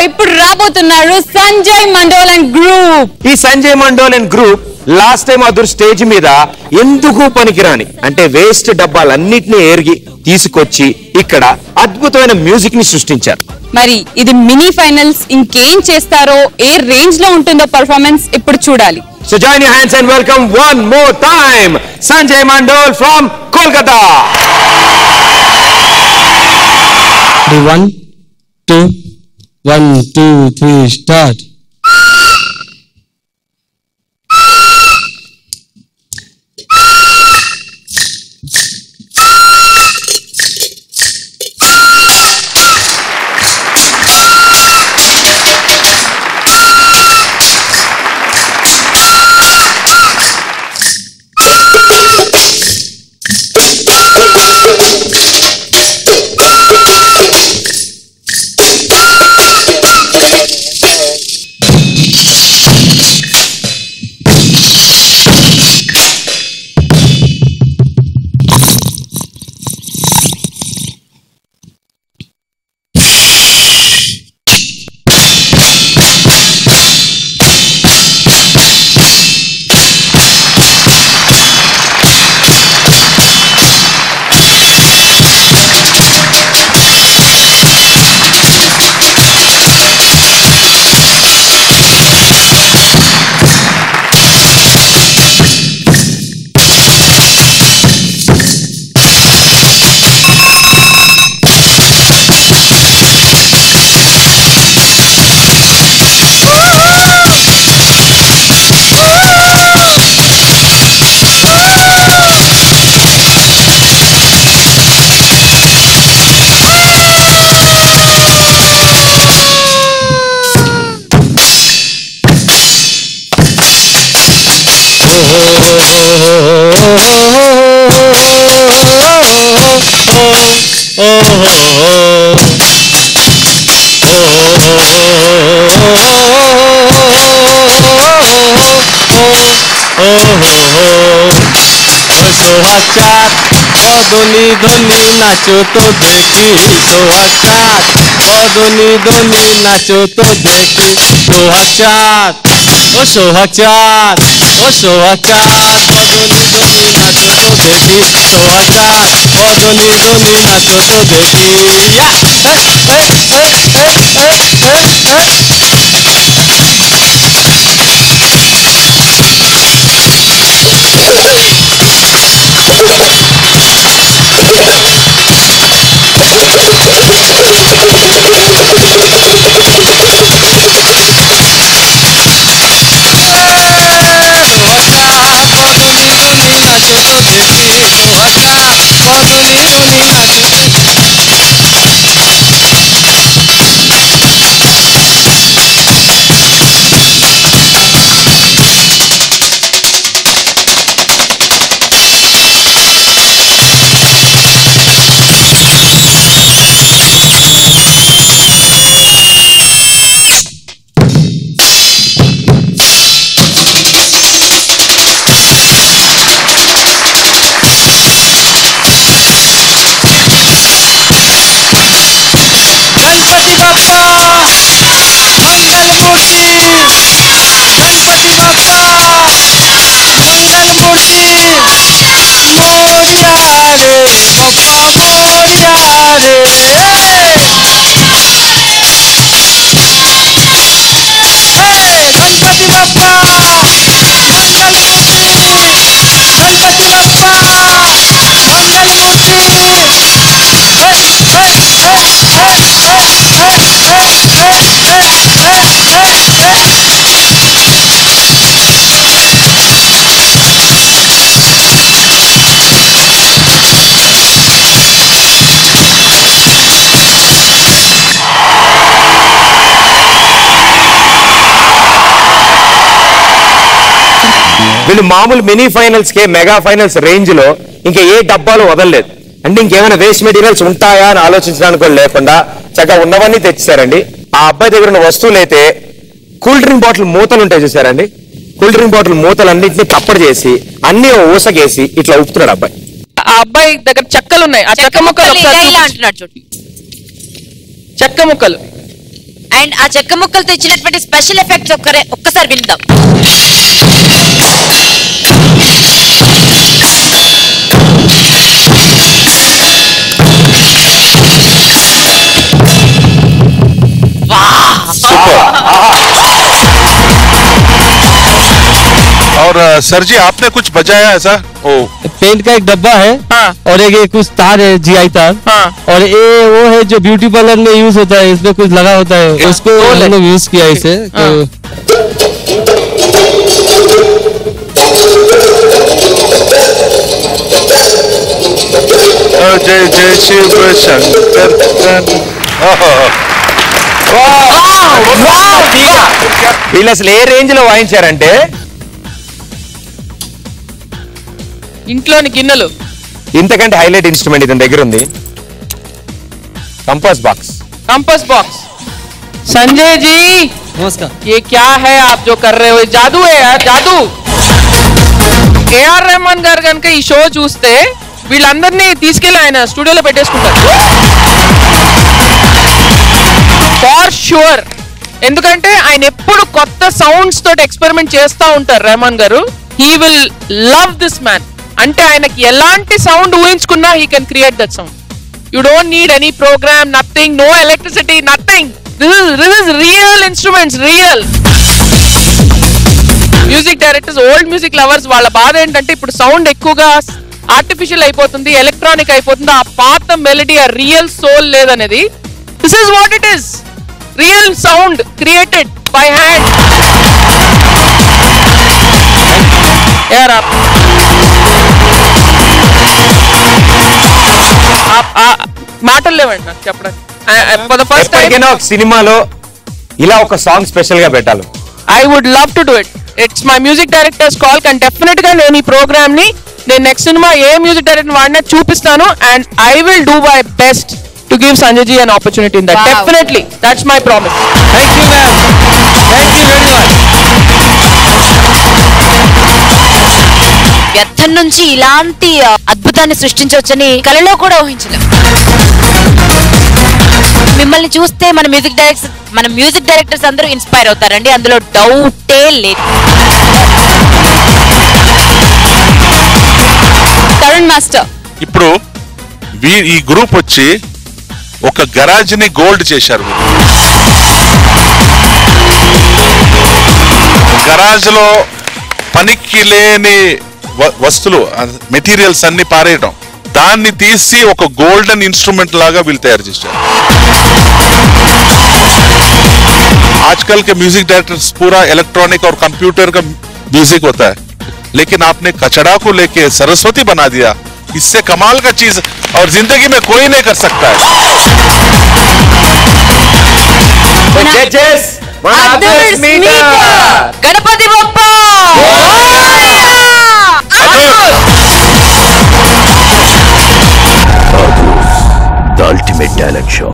ఇప్పుడు రాబోతున్నారు Sanjay mandolin group. ఈ Sanjay mandolin group last time అదురు స్టేజ్ మీద ఎందుకు పనికిరాని అంటే వేస్ట్ డబ్బాలన్నిటిని ఏరిగి తీసుకొచ్చి ఇక్కడ అద్భుతమైన మ్యూజిక్ ని సృష్టించారు. మరి ఇది మినీ ఫైనల్స్, ఇంకేం చేస్తారో, ఏ రేంజ్ లో ఉంటుందో పర్ఫార్మెన్స్ ఇప్పుడు చూడాలి. So join your hands and welcome one more time Sanjay Mandol from Kolkata. 1 2 1 2 3 start. सोहाचार Dhoni Dhoni नाचो तो देखी सोहाचार धोनी धोनी नाचो तो देखी सोहाचार ओ सोहाचार ओ सोहाचार धोनी धोनी नाचो तो देखी सोहाचार धोनी धोनी नाचो तो देखी या వీళ్ళు మామూలు మినీ ఫైనల్స్ కే మెగా ఫైనల్స్ రేంజ్ లో ఇంకా ఏ డబ్బాలు వదలలేదు. అంటే ఇంకేమైనా వేస్ట్ మెటీరియల్స్ ఉంటాయా అని ఆలోచించడానికి కూడా లేకుండా చక్కగా ఉన్నవన్నీ తెచ్చారండి. ఆ అబ్బాయి దగ్గర ఉన్న వస్తువులు అయితే కూల్ డ్రింక్ బాటిల్ మూతలు ఉంటాయి చూసారండి, కూల్ డ్రింక్ బాటిల్ మూతలన్నింటినీ కప్పడి చేసి అన్ని ఊసకేసి ఇట్లా ఉప్పుతున్నాడు అబ్బాయి. ఆ అబ్బాయి దగ్గర చెక్కలు ఉన్నాయి, ఆ చెక్క ముక్కలు అంటున్నాడు చూడండి, చెక్క ముక్కలు అండ్ ఆ చెక్క ముక్కలతో ఇచ్చినటువంటి స్పెషల్ ఎఫెక్ట్స్ ఒక్కసారి విందాం. और सर जी आपने कुछ बजाया ऐसा? ओ पेंट का एक डब्बा है और एक कुछ तार है GI तार और ये वो है जो ब्यूटी पार्लर में यूज होता है, इसमें कुछ लगा होता है, उसको हम लोग यूज किया इसे. जय जय शिव शंकर. వీళ్ళు అసలు ఏ రేంజ్ లో వాయించారంటే ఇంట్లోని గిన్నెలు. ఇంతకంటే హైలైట్ ఇన్స్ట్రుమెంట్ ఇతని దగ్గర ఉంది, compass box. Compass box. Sanjay ji नमस्कार. ये क्या है आप जो कर रहे हो? जादू है यार, जादू. ఏఆర్ రెహమాన్ గారు కనుక ఈ షో చూస్తే వీళ్ళందరినీ తీసుకెళ్లి ఆయన స్టూడియోలో పెట్టేసుకుంటారు ఫార్ షూర్. ఎందుకంటే ఆయన ఎప్పుడు కొత్త సౌండ్స్ తోటి ఎక్స్పెరిమెంట్ చేస్తూ ఉంటారు రెహమాన్ గారు. He will love this man. అంటే ఆయనకి ఎలాంటి సౌండ్ ఊహించుకున్నా he can create that sound. You don't need any program, nothing, no electricity, nothing. This is real instruments, real. Music directors, old music lovers వాళ్ళ బాధ ఏంటంటే ఇప్పుడు సౌండ్ ఎక్కువగా artificial అయిపోతుంది, ఎలక్ట్రానిక్ అయిపోతుంది, ఆ పాత మెలడీ, ఆ రియల్ సోల్ లేదనేది. This is what it is, real sound created by hand. यार आप మాటలు లేవండి నాకు చెప్పడానికి. ఫర్ ద ఫస్ట్ టైం ఒక సినిమాలో ఇలా ఒక సాంగ్ స్పెషల్ గా పెట్టాలి. I would love to do it. It's my music director's call. కానీ డెఫినెట్ గా నేను ఈ ప్రోగ్రామ్ ని నేను నెక్స్ట్ సినిమా ఏ మ్యూజిక్ డైరెక్టర్ వాడినా చూపిస్తాను. And I will do my best to give Sanjay ji an opportunity in that. Definitely that's my promise. Thank you ma'am, thank you very much. వ్యర్థం నుంచి ఇలాంటి అద్భుతాన్ని సృష్టించవచ్చని కలలో కూడా ఊహించలేం. మిమ్మల్ని చూస్తే మన మ్యూజిక్ డైరెక్టర్స్ అందరూ ఇన్స్పైర్ అవుతారండి, అందులో డౌటే లేదు. తరుణ్ మాస్టర్, ఇప్పుడు ఈ గ్రూప్ వచ్చి ఒక గరాజ్ ని గోల్డ్ చేశారు. గరాజ్ లో పనికి లేని వస్తువులు, మెటీరియల్స్ అన్ని పారేయడం, దాన్ని తీసి ఒక గోల్డెన్ ఇన్స్ట్रूमेंट लागा వీళ్ళు తయారు చేశారు. आजकल के म्यूजिक डायरेक्टर्स पूरा इलेक्ट्रॉनिक और कंप्यूटर का म्यूजिक होता है, लेकिन आपने कचड़ा को लेके सरस्वती बना दिया. इससे कमाल का चीज और जिंदगी में कोई नहीं कर सकता है. Ganapati Bappa The ultimate talent show.